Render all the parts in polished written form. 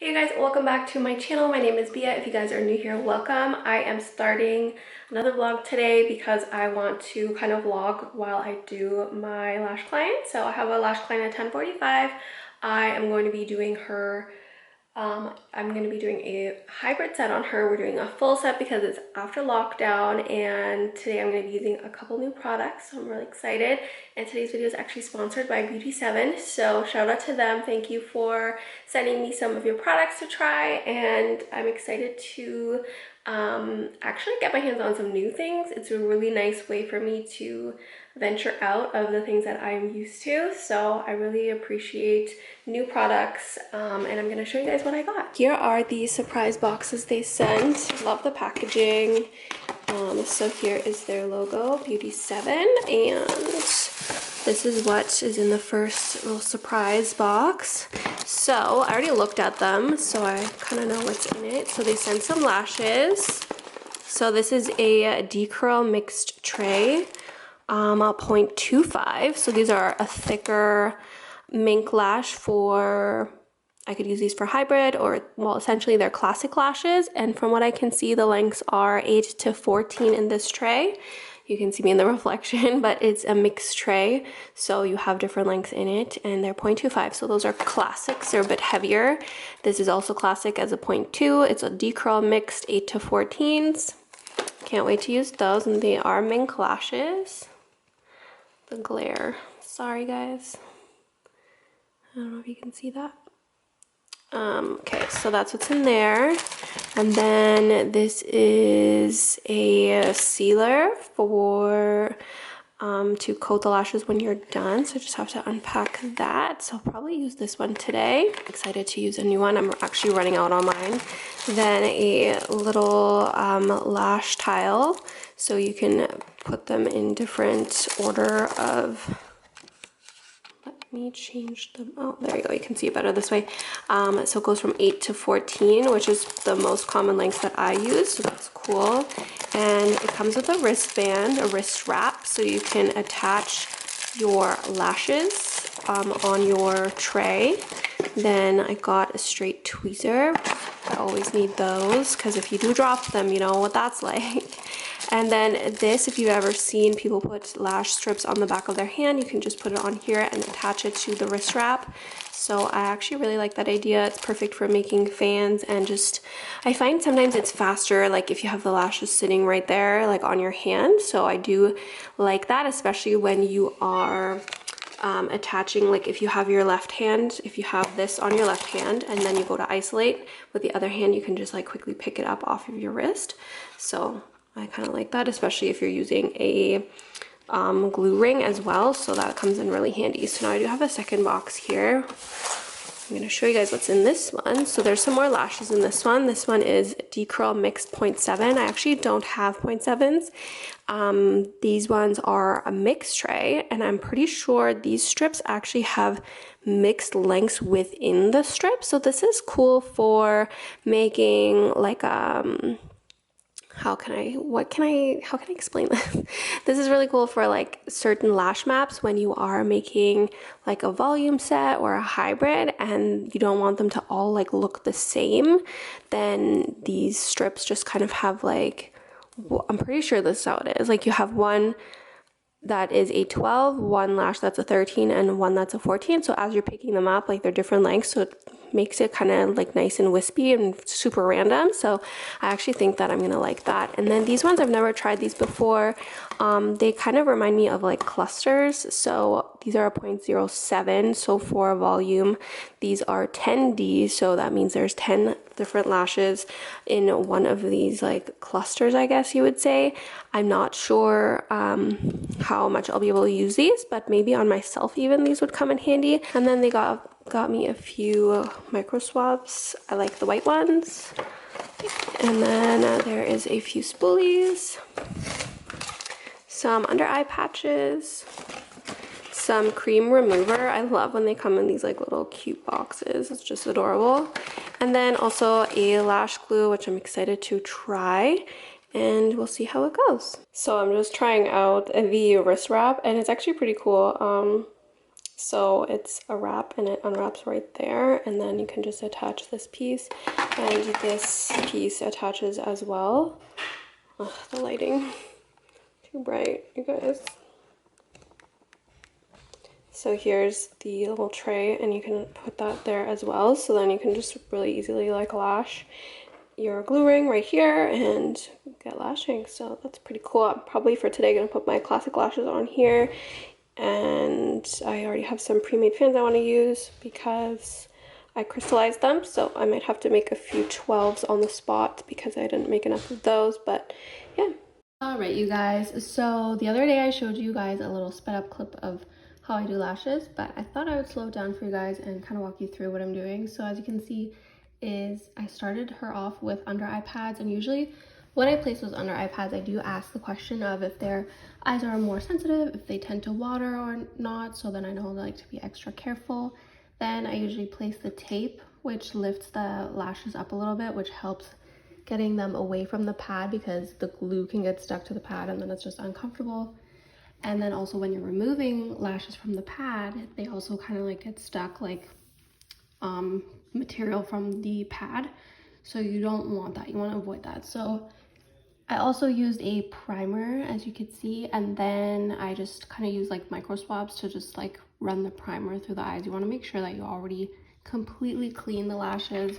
Hey guys, welcome back to my channel. My name is Bia. If you guys are new here, welcome. I am starting another vlog today because I want to kind of vlog while I do my lash client. So I have a lash client at 10:45. I am going to be doing her I'm going to be doing a hybrid set on her. We're doing a full set because it's after lockdown, and today I'm going to be using a couple new products, so I'm really excited. And today's video is actually sponsored by Beauty 7, so shout out to them. Thank you for sending me some of your products to try, and I'm excited to actually get my hands on some new things. It's a really nice way for me to venture out of the things that I'm used to, so I really appreciate new products, and I'm going to show you guys what I got. Here are the surprise boxes they sent. Love the packaging. So here is their logo, Beauty 7, and this is what is in the first little surprise box. So I already looked at them, so I kind of know what's in it. So they sent some lashes. So this is a decurl mixed tray, 0.25. So these are a thicker mink lash for, I could use these for hybrid, or, well, essentially they're classic lashes. And from what I can see, the lengths are 8 to 14 in this tray. You can see me in the reflection, but it's a mixed tray, so you have different lengths in it, and they're 0.25. So those are classics. They're a bit heavier. This is also classic as a 0.2. It's a decurl mixed 8 to 14s. Can't wait to use those, and they are mink lashes. The glare. Sorry, guys. I don't know if you can see that. Okay, so that's what's in there. And then this is a sealer for to coat the lashes when you're done. So I just have to unpack that. So I'll probably use this one today. Excited to use a new one. I'm actually running out on mine. Then a little lash tile, so you can put them in different order of, let me change them. Oh, there you go. You can see it better this way. So it goes from 8 to 14, which is the most common length that I use. So that's cool. And it comes with a wristband, a wrist wrap, so you can attach your lashes on your tray. Then I got a straight tweezer. I always need those because if you do drop them, you know what that's like. And then this, if you've ever seen people put lash strips on the back of their hand, you can just put it on here and attach it to the wrist wrap. So I actually really like that idea. It's perfect for making fans, and just, I find sometimes it's faster, like if you have the lashes sitting right there, like on your hand. So I do like that, especially when you are attaching, like if you have your left hand, if you have this on your left hand and then you go to isolate with the other hand, you can just like quickly pick it up off of your wrist. So I kind of like that, especially if you're using a glue ring as well. So that comes in really handy. So now I do have a second box here. I'm going to show you guys what's in this one. So there's some more lashes in this one. This one is decurl mixed 0.7. I actually don't have 0.7s. These ones are a mixed tray, and I'm pretty sure these strips actually have mixed lengths within the strip. So this is cool for making like how can I explain this? This is really cool for like certain lash maps when you are making like a volume set or a hybrid and you don't want them to all like look the same. Then these strips just kind of have like, I'm pretty sure this is how it is. Like you have one that is a 12, one lash that's a 13, and one that's a 14. So as you're picking them up, like they're different lengths, so it makes it kind of like nice and wispy and super random. So I actually think that I'm gonna like that. And then these ones, I've never tried these before. They kind of remind me of like clusters. So these are a 0.07. So for a volume, these are 10D. So that means there's 10 different lashes in one of these like clusters, I guess you would say. I'm not sure how much I'll be able to use these, but maybe on myself even these would come in handy. And then they got me a few micro swabs. I like the white ones. And then there is a few spoolies, some under eye patches, some cream remover. I love when they come in these like little cute boxes. It's just adorable. And then also a lash glue, which I'm excited to try, and we'll see how it goes. So I'm just trying out the wrist wrap, and it's actually pretty cool. So it's a wrap and it unwraps right there, and then you can just attach this piece, and this piece attaches as well. Ugh, the lighting, too bright, you guys. So here's the little tray, and you can put that there as well. So then you can just really easily like lash your glue ring right here and get lashing. So that's pretty cool. I'm probably for today gonna put my classic lashes on here, and I already have some pre-made fans I want to use because I crystallized them, so I might have to make a few 12s on the spot because I didn't make enough of those, but yeah. All right, you guys, so the other day I showed you guys a little sped up clip of how I do lashes, but I thought I would slow it down for you guys and kind of walk you through what I'm doing. So as you can see is I started her off with under eye pads, and usually when I place those under eye pads, I do ask the question of if their eyes are more sensitive, if they tend to water or not, so then I know like to be extra careful. Then I usually place the tape, which lifts the lashes up a little bit, which helps getting them away from the pad because the glue can get stuck to the pad and then it's just uncomfortable. And then also when you're removing lashes from the pad, they also kind of like get stuck like material from the pad. So you don't want that, you want to avoid that. So I also used a primer, as you can see, and then I just kind of use like micro swabs to just like run the primer through the eyes. You want to make sure that you already completely clean the lashes.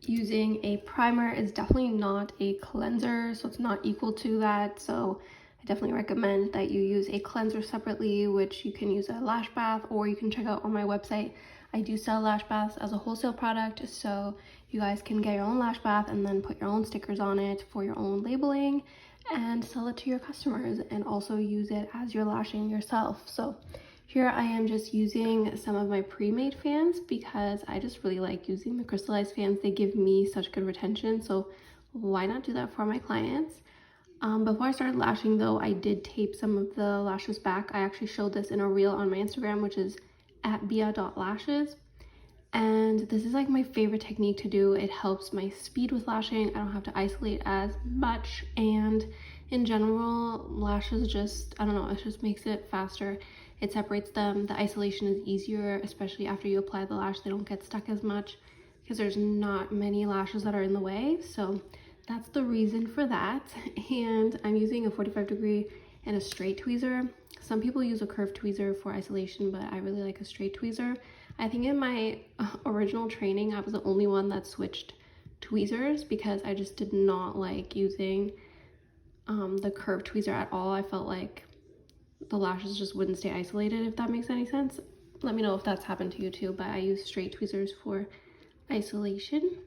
Using a primer is definitely not a cleanser, so it's not equal to that. So I definitely recommend that you use a cleanser separately, which you can use a lash bath, or you can check out on my website. I do sell lash baths as a wholesale product, so you guys can get your own lash bath and then put your own stickers on it for your own labeling and sell it to your customers, and also use it as you're lashing yourself. So here I am just using some of my pre-made fans because I just really like using the crystallized fans. They give me such good retention, so why not do that for my clients? Before I started lashing though, I did tape some of the lashes back. I actually showed this in a reel on my Instagram, which is @bia.lashes. And this is like my favorite technique to do. It helps my speed with lashing. I don't have to isolate as much, and in general, lashes just, I don't know, it just makes it faster. It separates them. The isolation is easier, especially after you apply the lash. They don't get stuck as much because there's not many lashes that are in the way. So that's the reason for that. And I'm using a 45-degree and a straight tweezer. Some people use a curved tweezer for isolation, but I really like a straight tweezer. I think in my original training, I was the only one that switched tweezers because I just did not like using the curved tweezer at all. I felt like the lashes just wouldn't stay isolated, if that makes any sense. Let me know if that's happened to you too, but I use straight tweezers for isolation.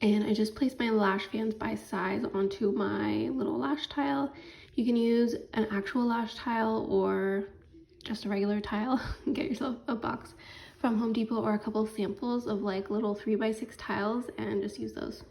And I just placed my lash fans by size onto my little lash tile. You can use an actual lash tile or just a regular tile. Get yourself a box from Home Depot or a couple samples of like little 3x6 tiles and just use those.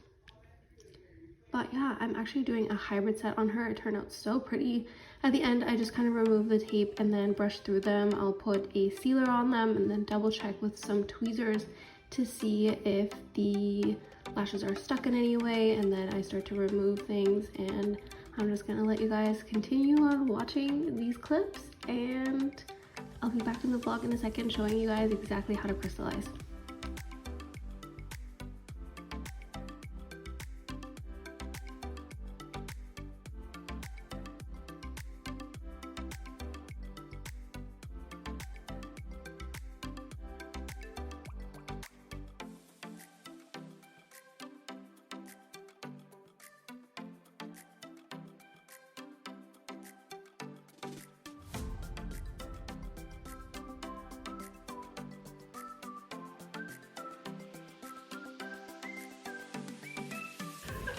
But yeah, I'm actually doing a hybrid set on her. It turned out so pretty. At the end, I just kind of remove the tape and then brush through them. I'll put a sealer on them and then double check with some tweezers to see if the lashes are stuck in any way, and then I start to remove things. And I'm just gonna let you guys continue on watching these clips, and I'll be back in the vlog in a second showing you guys exactly how to crystallize.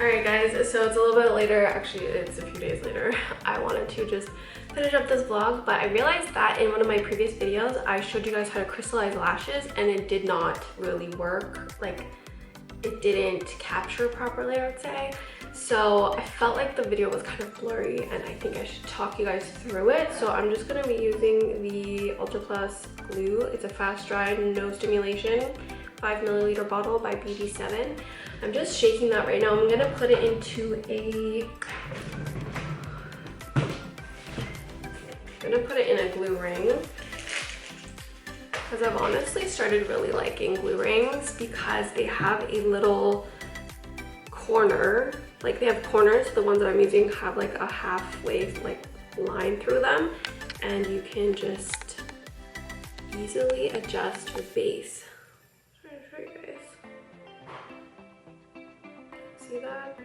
Alright guys, so it's a little bit later, actually it's a few days later. I wanted to just finish up this vlog, but I realized that in one of my previous videos I showed you guys how to crystallize lashes and it did not really work. Like, it didn't capture properly, I would say. So I felt like the video was kind of blurry and I think I should talk you guys through it. So I'm just going to be using the Ultra Plus glue. It's a fast dry, no stimulation, 5 milliliter bottle by BB7. I'm just shaking that right now. I'm gonna put it into a glue ring. because I've honestly started really liking glue rings because they have a little corner, like they have corners. The ones that I'm using have like a halfway like line through them, and you can just easily adjust your base. I'm trying to show you guys. See that?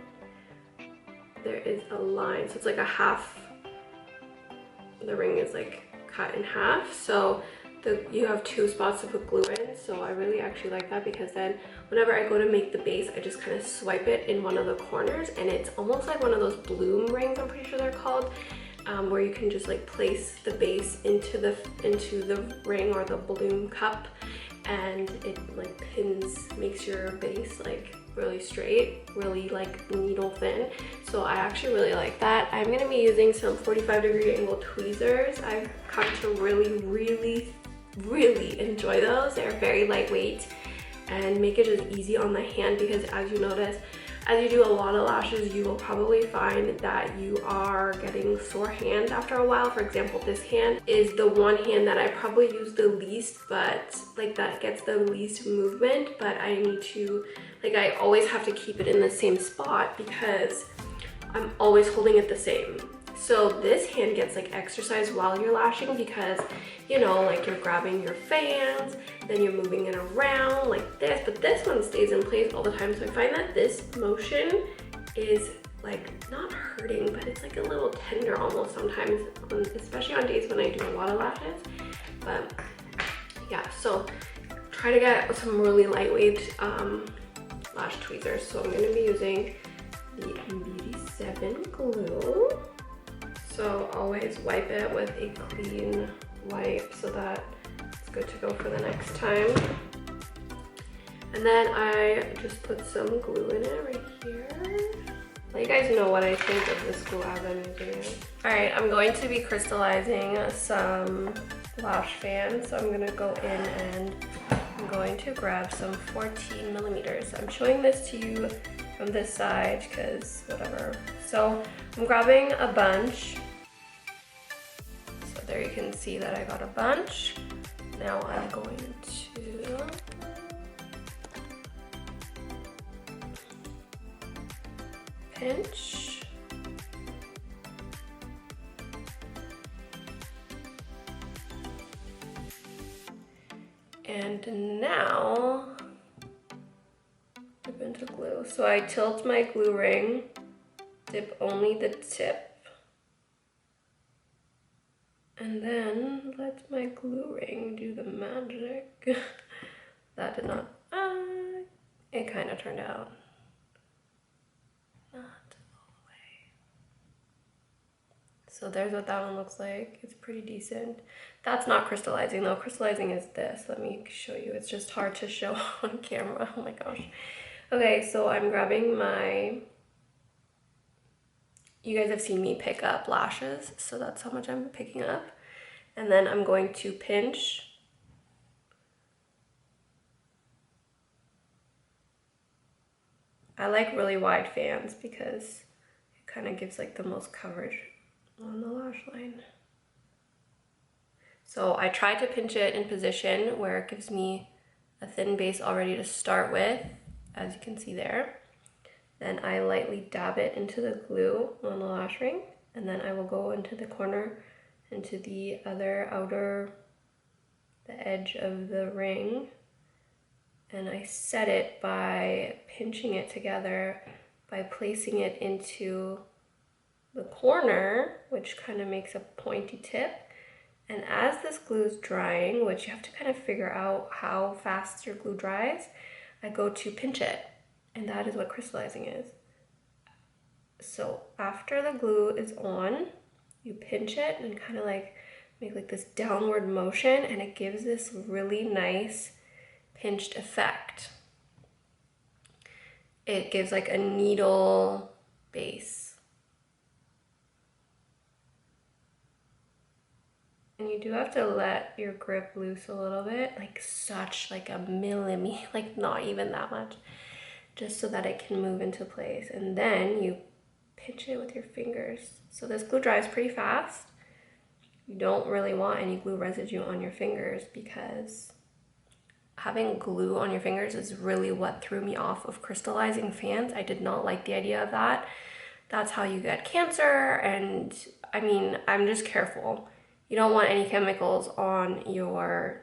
There is a line, so it's like a half. The ring is like cut in half, so you have two spots to put glue in. So I really actually like that, because then whenever I go to make the base, I just kind of swipe it in one of the corners, and it's almost like one of those bloom rings, I'm pretty sure they're called, where you can just like place the base into the ring or the bloom cup, and it like makes your base like really straight, really like needle thin. So I actually really like that. I'm gonna be using some 45-degree angle tweezers. I've come to really enjoy those. They're very lightweight and make it just easy on the hand, because as you notice, as you do a lot of lashes, you will probably find that you are getting sore hands after a while. For example, this hand is the one hand that I probably use the least, but like that gets the least movement, but I need to, like I always have to keep it in the same spot because I'm always holding it the same. So this hand gets like exercise while you're lashing, because you know, like you're grabbing your fans, then you're moving it around like this, but this one stays in place all the time. So I find that this motion is like not hurting, but it's like a little tender almost sometimes, especially on days when I do a lot of lashes. But yeah, so try to get some really lightweight lash tweezers. So I'm gonna be using the Beauty 7 glue. So always wipe it with a clean wipe so that it's good to go for the next time. And then I just put some glue in it right here. Let you guys know what I think of this glue as I'm using it. All right, I'm going to be crystallizing some lash fans. So I'm gonna go in and I'm going to grab some 14 millimeters. I'm showing this to you from this side because whatever. So I'm grabbing a bunch. So there you can see that I got a bunch. Now I'm going to pinch. And now dip into glue. So I tilt my glue ring, dip only the tip, and then let my glue ring do the magic. That did not, it kind of turned out. Not all the way. So there's what that one looks like. It's pretty decent. That's not crystallizing though. Crystallizing is this. Let me show you. It's just hard to show on camera. Oh my gosh. Okay, so I'm grabbing my, you guys have seen me pick up lashes, so that's how much I'm picking up. And then I'm going to pinch. I like really wide fans because it kind of gives like the most coverage on the lash line. So I try to pinch it in position where it gives me a thin base already to start with, as you can see there. Then I lightly dab it into the glue on the lash ring, and then I will go into the corner, into the other outer, the edge of the ring, and I set it by pinching it together, by placing it into the corner, which kind of makes a pointy tip. And as this glue is drying, which you have to kind of figure out how fast your glue dries, I go to pinch it, and that is what crystallizing is. So after the glue is on, you pinch it and kind of like make like this downward motion, and it gives this really nice pinched effect. It gives like a needle base. And you do have to let your grip loose a little bit, like such like a millimeter, like not even that much, just so that it can move into place. And then you pinch it with your fingers. So this glue dries pretty fast. You don't really want any glue residue on your fingers because having glue on your fingers is really what threw me off of crystallizing fans. I did not like the idea of that. That's how you get cancer, and I mean, I'm just careful. You don't want any chemicals on your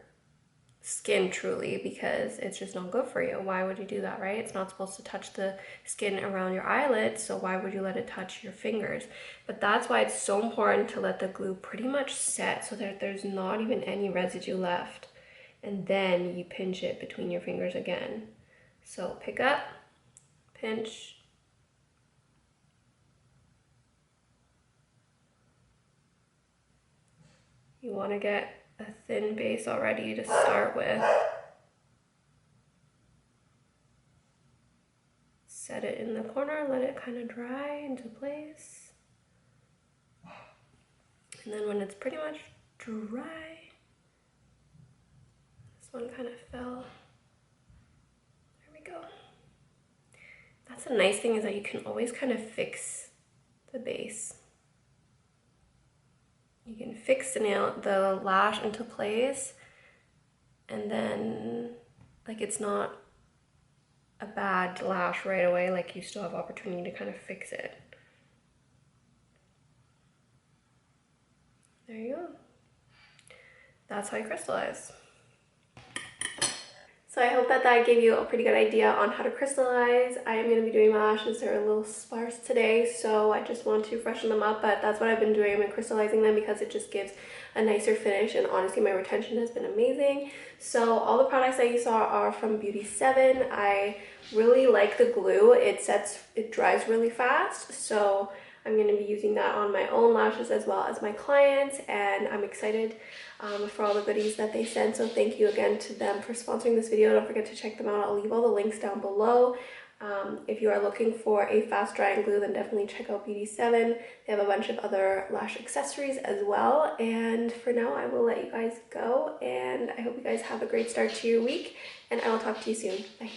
skin truly, because it's just not good for you. Why would you do that, right? It's not supposed to touch the skin around your eyelids, so why would you let it touch your fingers? But that's why it's so important to let the glue pretty much set so that there's not even any residue left. And then you pinch it between your fingers again. So pick up, pinch, you want to get a thin base already to start with. Set it in the corner, let it kind of dry into place. And then when it's pretty much dry, this one kind of fell. There we go. That's the nice thing, is that you can always kind of fix the base. You can fix the lash into place, and then like it's not a bad lash right away, like you still have opportunity to kind of fix it. There you go. That's how you crystallize. So I hope that gave you a pretty good idea on how to crystallize. I am going to be doing my lashes. They're a little sparse today, so I just want to freshen them up, but that's what I've been doing. I've been crystallizing them because it just gives a nicer finish, and honestly my retention has been amazing. So all the products that you saw are from Beauty 7. I really like the glue. It dries really fast, so I'm going to be using that on my own lashes as well as my clients, and I'm excited for all the goodies that they send. So thank you again to them for sponsoring this video. Don't forget to check them out. I'll leave all the links down below. If you are looking for a fast drying glue, then definitely check out Beauty 7. They have a bunch of other lash accessories as well. And for now, I will let you guys go, and I hope you guys have a great start to your week, and I will talk to you soon. Bye.